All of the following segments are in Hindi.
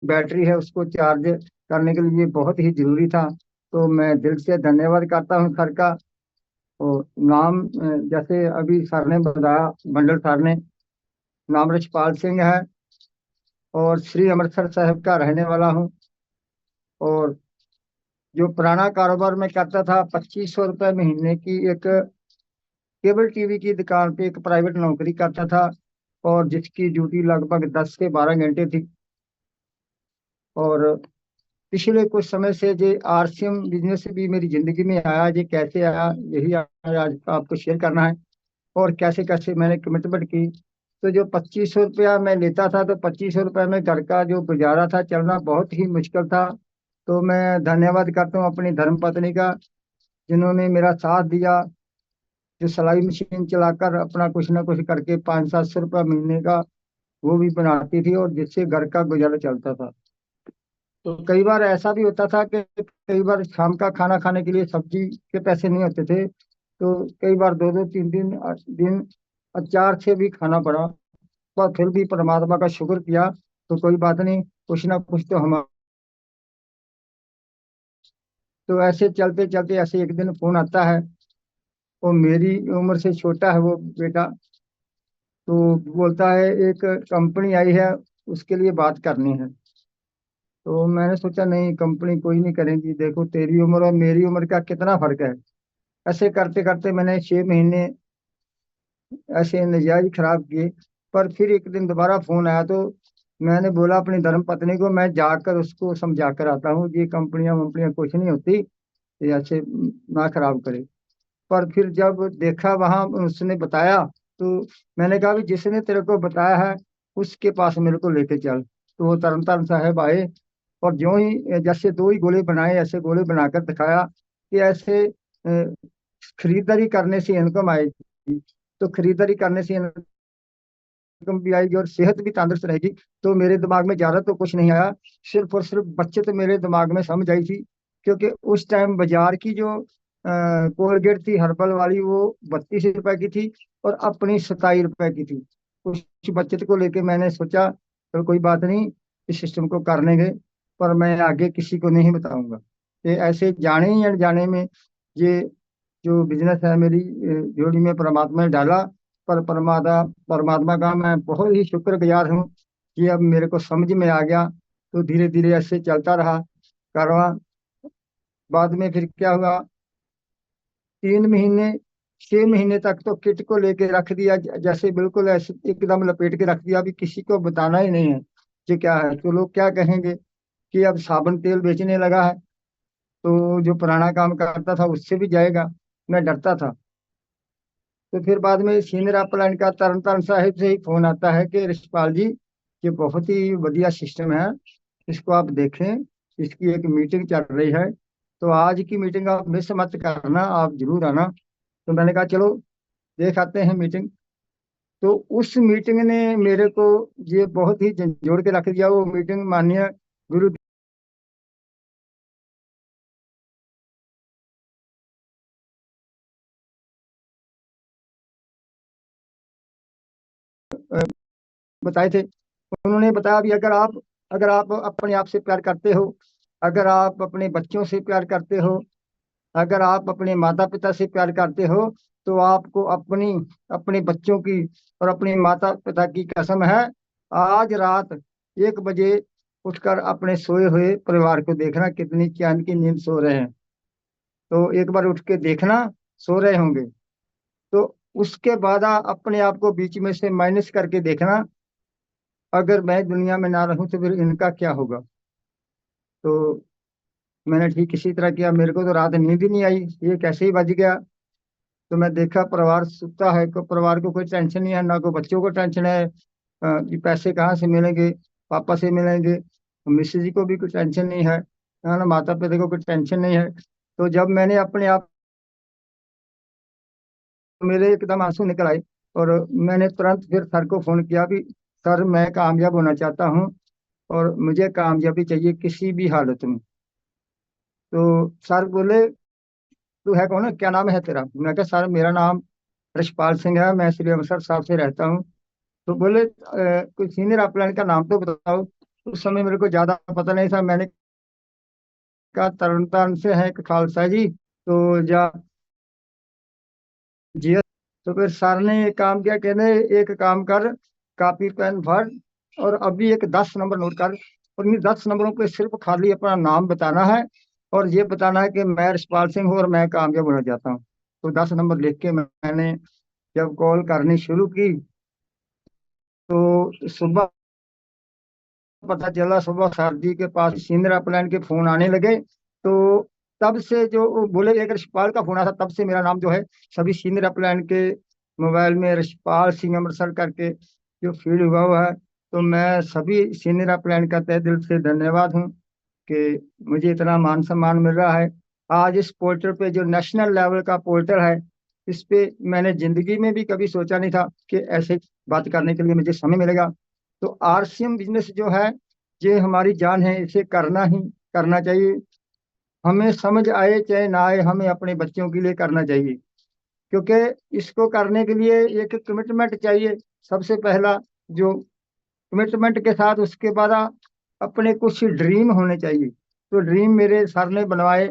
बैटरी है उसको चार्ज करने के लिए बहुत ही जरूरी था। तो मैं दिल से धन्यवाद करता हूँ सर का। और नाम जैसे अभी सर ने बताया, मंडल सर ने, नाम रछपाल सिंह है और श्री अमृतसर साहिब का रहने वाला हूँ। और जो पुराना कारोबार में करता था, 2500 रुपये महीने की एक केबल टीवी की दुकान पे एक प्राइवेट नौकरी करता था, और जिसकी ड्यूटी लगभग 10 से 12 घंटे थी। और पिछले कुछ समय से जे आरसीएम बिजनेस भी मेरी जिंदगी में आया। ये कैसे आया, यही आज आपको शेयर करना है। और कैसे कैसे मैंने कमिटमेंट की। तो जो 2500 रुपया मैं लेता था, तो 2500 रुपये में घर का जो गुजारा था, चलना बहुत ही मुश्किल था। तो मैं धन्यवाद करता हूँ अपनी धर्मपत्नी का, जिन्होंने मेरा साथ दिया। जो सिलाई मशीन चलाकर अपना कुछ ना कुछ करके 500-700 रुपया महीने का वो भी बनाती थी, और जिससे घर का गुजारा चलता था। तो कई बार ऐसा भी होता था कि कई बार शाम का खाना खाने के लिए सब्जी के पैसे नहीं होते थे, तो कई बार 2-2 3-3 दिन अचार से भी खाना पड़ा। पर फिर भी परमात्मा का शुक्र किया। तो कोई बात नहीं, कुछ ना कुछ तो हम। तो ऐसे चलते चलते ऐसे एक दिन फोन आता है। वो मेरी उम्र से छोटा है वो बेटा। तो बोलता है एक कंपनी आई है, उसके लिए बात करनी है। तो मैंने सोचा नहीं, कंपनी कोई नहीं करेंगी, देखो तेरी उम्र और मेरी उम्र का कितना फर्क है। ऐसे करते करते मैंने 6 महीने ऐसे नजायज खराब किए। पर फिर एक दिन दोबारा फोन आया, तो मैंने बोला अपनी धर्म पत्नी को, मैं जाकर उसको समझा कर आता हूँ, ये कंपनियां वंपनियां कुछ नहीं होती, ये ऐसे ना खराब करे। पर फिर जब देखा वहां उसने बताया, तो मैंने कहा भी जिसने तेरे को बताया है उसके पास मेरे को लेके चल। तो वो तरन साहब आए, और जो ही जैसे दो ही गोले बनाए, ऐसे गोले बनाकर दिखाया कि ऐसे खरीदारी करने से इनकम आएगी। तो खरीदारी करने से इनकम भी आएगी और सेहत भी तंदुरुस्त रहेगी। तो मेरे दिमाग में ज्यादा तो कुछ नहीं आया, सिर्फ और सिर्फ बचत मेरे दिमाग में समझ आई थी। क्योंकि उस टाइम बाजार की जो कोलगेट थी हर्बल वाली, वो 32 रुपए की थी, और अपनी 27 रुपए की थी। उस बचत को लेके मैंने सोचा, तो कोई बात नहीं, इस सिस्टम को कर लेंगे, पर मैं आगे किसी को नहीं बताऊंगा। ये ऐसे जाने ही अनजाने में ये जो बिजनेस है मेरी जोड़ी में परमात्मा ने डाला। पर परमात्मा परमात्मा का मैं बहुत ही शुक्रगुजार हूँ कि अब मेरे को समझ में आ गया। तो धीरे धीरे ऐसे चलता रहा कारवां। बाद में फिर क्या हुआ, 3 महीने 6 महीने तक तो किट को लेके रख दिया, जैसे बिल्कुल ऐसे एकदम लपेट के रख दिया, अभी किसी को बताना ही नहीं है कि क्या है। तो लोग क्या कहेंगे कि अब साबुन तेल बेचने लगा है, तो जो पुराना काम करता था उससे भी जाएगा। मैं डरता था। तो फिर बाद में सीनियर अपलाइन का तरन तारण साहिब से ही फोन आता है कि रिशपाल जी, ये बहुत ही बढ़िया सिस्टम है, इसको आप देखें, इसकी एक मीटिंग चल रही है, तो आज की मीटिंग आप मिस मत करना, आप जरूर आना। तो मैंने कहा चलो देख आते हैं मीटिंग। तो उस मीटिंग ने मेरे को ये बहुत ही झंझोड़ के रख दिया। वो मीटिंग माननीय गुरु बताए थे। उन्होंने बताया भी, अगर आप अपने आप से प्यार करते हो, अगर आप अपने बच्चों से प्यार करते हो, अगर आप अपने माता पिता से प्यार करते हो, तो आपको अपनी अपने बच्चों की और अपने माता पिता की कसम है, आज रात 1 बजे उठकर अपने सोए हुए परिवार को देखना, कितनी चैन की नींद सो रहे हैं। तो एक बार उठ के देखना, सो रहे होंगे। तो उसके बाद अपने आप को बीच में से माइनस करके देखना, अगर मैं दुनिया में ना रहूं तो फिर इनका क्या होगा। तो मैंने ठीक इसी तरह किया। मेरे को तो रात नींद ही नहीं आई, ये कैसे ही बज गया। तो मैं देखा परिवार सुता है, को परिवार को कोई टेंशन नहीं है, ना को बच्चों को टेंशन है कि पैसे कहाँ से मिलेंगे, पापा से मिलेंगे। मिसेज जी को भी कोई टेंशन नहीं है, ना माता पिता को कोई टेंशन नहीं है। तो जब मैंने अपने आप, मेरे एकदम आंसू निकल आए, और मैंने तुरंत फिर सर को फोन किया भी, सर मैं कामयाब होना चाहता हूँ, और मुझे कामयाबी चाहिए किसी भी हालत में। तो सर बोले, तू है कौन, क्या नाम है तेरा? मैं कहा सर मेरा नाम रछपाल सिंह है, मैं श्री अमृतसर साहब से रहता हूँ। तो बोले कोई सीनियर अपलाइन का नाम तो बताओ। उस समय मेरे को ज्यादा पता नहीं था। मैंने कहा तरन तारण से है एक खालसा जी, तो जा जी। तो फिर सर ने एक काम किया, कहने एक काम कर, कॉपी पेन भर और अभी एक 10 नंबर नोट कर, और इन 10 नंबरों पे सिर्फ खाली अपना नाम बताना है और ये बताना है कि मैं रछपाल सिंह हूँ और मैं कामयाब होना चाहता हूँ। तो 10 नंबर लिख के मैंने जब कॉल करनी शुरू की, तो सुबह पता चला, सुबह सर जी के पास सीनियर अपलाइन के फोन आने लगे। तो तब से जो वो बोले एक रछपाल का फोन आया था, तब से मेरा नाम जो है सभी सीनियर अपलाइन के मोबाइल में रछपाल सिंह अमृतसर करके जो फीड हुआ है। तो मैं सभी सीनियर अपलाइन का तहे दिल से धन्यवाद हूँ कि मुझे इतना मान सम्मान मिल रहा है। आज इस पोर्टल पे जो नेशनल लेवल का पोर्टल है, इस पे मैंने जिंदगी में भी कभी सोचा नहीं था कि ऐसे बात करने के लिए मुझे समय मिलेगा। तो आरसीएम बिजनेस जो है, ये हमारी जान है, इसे करना ही करना चाहिए। हमें समझ आए चाहे ना आए, हमें अपने बच्चों के लिए करना चाहिए, क्योंकि इसको करने के लिए एक कमिटमेंट चाहिए। सबसे पहला जो कमिटमेंट के साथ उसके बाद अपने कुछ ड्रीम होने चाहिए। तो ड्रीम मेरे सर ने बनवाए।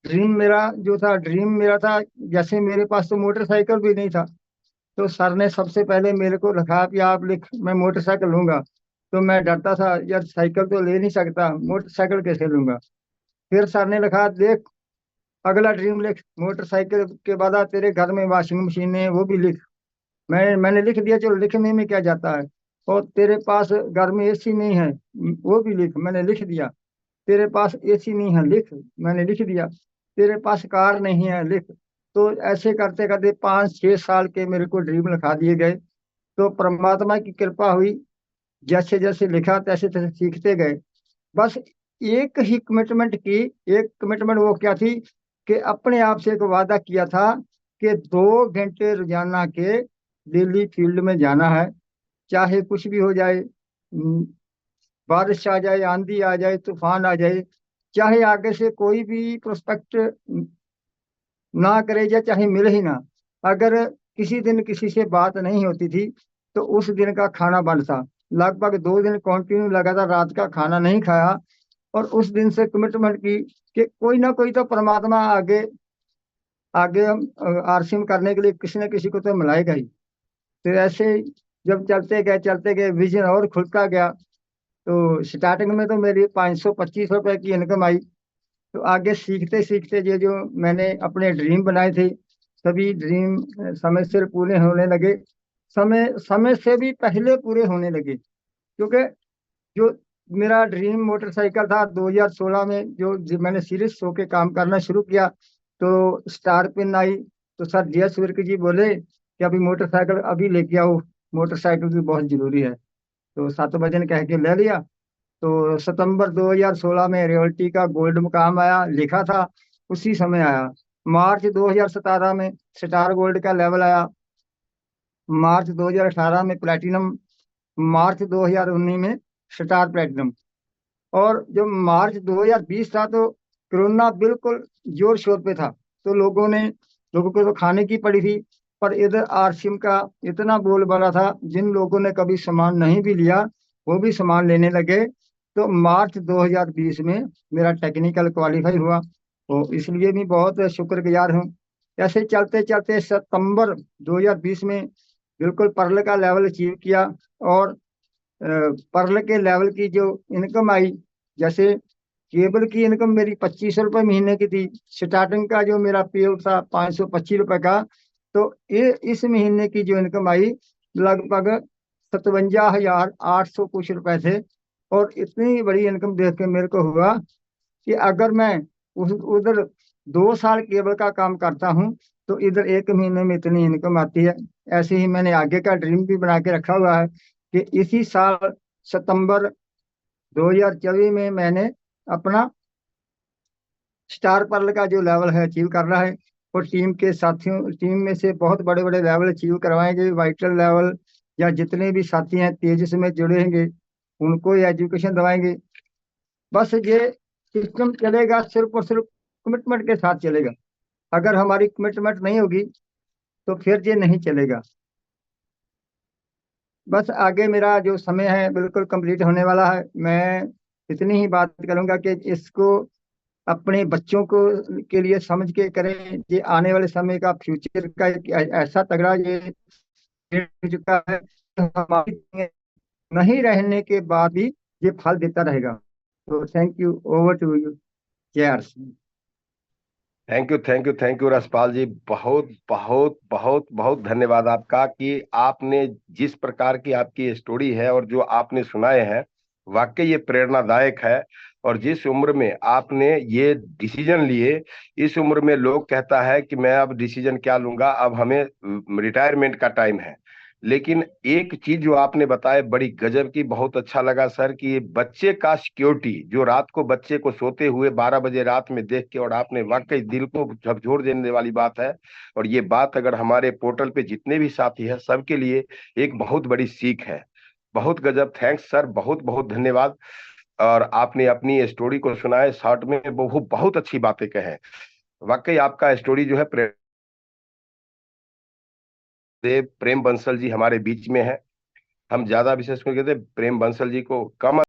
ड्रीम मेरा जो था, ड्रीम मेरा था, जैसे मेरे पास तो मोटरसाइकिल भी नहीं था, तो सर ने सबसे पहले मेरे को रखा कि आप लिख, मैं मोटरसाइकिल लूंगा। तो मैं डरता था, यार साइकिल तो ले नहीं सकता, मोटरसाइकिल कैसे लूंगा। फिर सर ने लिखा, देख अगला ड्रीम लिख, मोटरसाइकिल के बाद तेरे घर में वॉशिंग मशीन है, वो भी लिख। मैंने लिख दिया, चलो लिखने में क्या जाता है। और तेरे पास घर में एसी नहीं है, वो भी लिख, मैंने लिख दिया। तेरे पास एसी नहीं है, लिख, मैंने लिख दिया। तेरे पास कार नहीं है, लिख। तो ऐसे करते करते 5-6 साल के मेरे को ड्रीम लिखा दिए गए। तो परमात्मा की कृपा हुई, जैसे जैसे लिखा तैसे तैसे सीखते गए। बस एक ही कमिटमेंट की, एक कमिटमेंट वो क्या थी कि अपने आप से एक वादा किया था कि 2 घंटे रोजाना के डेली फील्ड में जाना है, चाहे कुछ भी हो जाए। बारिश आ जाए, आंधी आ जाए, तूफान आ जाए, चाहे आगे से कोई भी प्रोस्पेक्ट ना करे या चाहे मिले ही ना, अगर किसी दिन किसी से बात नहीं होती थी तो उस दिन का खाना बंद था। लगभग 2 दिन कंटिन्यू लगातार रात का खाना नहीं खाया। और उस दिन से कमिटमेंट की कि कोई ना कोई तो परमात्मा आगे आगे हम आरसीएम करने के लिए किसी न किसी को तो मिलाएगा ही। तो ऐसे जब चलते गए विजन और खुलता गया। तो स्टार्टिंग में तो मेरी 525 रुपए की इनकम आई। तो आगे सीखते सीखते ये जो मैंने अपने ड्रीम बनाए थे, सभी ड्रीम समय से पूरे होने लगे। समय समय से भी पहले पूरे होने लगे, क्योंकि जो मेरा ड्रीम मोटरसाइकिल था 2016 में, जो मैंने सीरियस होके काम करना शुरू किया, तो स्टार पिन आई। तो सर DS विर्क जी बोले कि अभी मोटरसाइकिल अभी लेके आओ, मोटरसाइकिल भी बहुत जरूरी है। तो 7 बजे कह के ले लिया। तो सितंबर 2016 में रियल्टी का गोल्ड मुकाम आया, लिखा था उसी समय आया। मार्च 2017 में स्टार गोल्ड का लेवल आया। मार्च 2018 में प्लेटिनम। मार्च 2019 में स्टार प्लेटिनम। और जब मार्च 2020 था तो कोरोना बिल्कुल जोर शोर पे था। तो लोगों को तो खाने की पड़ी थी। पर इधर आरसीएम का इतना बोलबाला था, जिन लोगों ने कभी सामान नहीं भी लिया वो भी सामान लेने लगे। तो मार्च 2020 में मेरा टेक्निकल क्वालिफाई हुआ, तो इसलिए भी बहुत शुक्रगुजार हूँ। ऐसे चलते चलते सितंबर 2020 में बिल्कुल पर्ल का लेवल अचीव किया। और पर्ल के लेवल की जो इनकम आई, जैसे केबल की इनकम मेरी 2500 रुपये महीने की थी। स्टार्टिंग का जो मेरा पे था 525 रुपये का। तो ये इस महीने की जो इनकम आई लगभग 57,800 कुछ रुपए थे। और इतनी बड़ी इनकम देख के मेरे को हुआ कि अगर मैं उधर 2 साल केबल का काम करता हूँ तो इधर एक महीने में इतनी इनकम आती है। ऐसे ही मैंने आगे का ड्रीम भी बना के रखा हुआ है कि इसी साल सितंबर 2024 में मैंने अपना स्टार पर्ल का जो लेवल है अचीव करना है। और टीम के साथियों, टीम में से बहुत बड़े बड़े लेवल अचीव करवाएंगे, वाइटल लेवल, या जितने भी साथी हैं तेजस में जुड़ेंगे उनको ये एजुकेशन दवाएंगे। बस ये सिस्टम चलेगा सिर्फ और सिर्फ कमिटमेंट के साथ चलेगा। अगर हमारी कमिटमेंट नहीं होगी तो फिर ये नहीं चलेगा। बस आगे मेरा जो समय है बिल्कुल कंप्लीट होने वाला है। मैं इतनी ही बात करूंगा कि इसको अपने बच्चों को के लिए समझ के करें। ये आने वाले समय का फ्यूचर का एक ऐसा तगड़ा ये हो चुका है, तो हमारी नहीं रहने के बाद भी ये फल देता रहेगा। तो thank you, over to you. Cheers. Thank you, thank you, thank you Raspal ji. बहुत बहुत बहुत बहुत धन्यवाद आपका कि आपने जिस प्रकार की आपकी स्टोरी है और जो आपने सुनाए हैं, वाकई ये प्रेरणादायक है। और जिस उम्र में आपने ये डिसीजन लिए, इस उम्र में लोग कहता है कि मैं अब डिसीजन क्या लूंगा, अब हमें रिटायरमेंट का टाइम है। लेकिन एक चीज जो आपने बताया बड़ी गजब की, बहुत अच्छा लगा सर, कि ये बच्चे का सिक्योरिटी, जो रात को बच्चे को सोते हुए 12 बजे रात में देख के, और आपने वाकई दिल को झकझोर देने वाली बात है। और ये बात अगर हमारे पोर्टल पे जितने भी साथी हैं सबके लिए एक बहुत बड़ी सीख है। बहुत गजब, थैंक्स सर, बहुत बहुत धन्यवाद। और आपने अपनी स्टोरी को सुनाए शॉर्ट में, वो बहुत अच्छी बातें कहे। वाकई आपका स्टोरी जो है प्रेम बंसल जी हमारे बीच में है। हम ज्यादा विशेष करके प्रेम बंसल जी को कम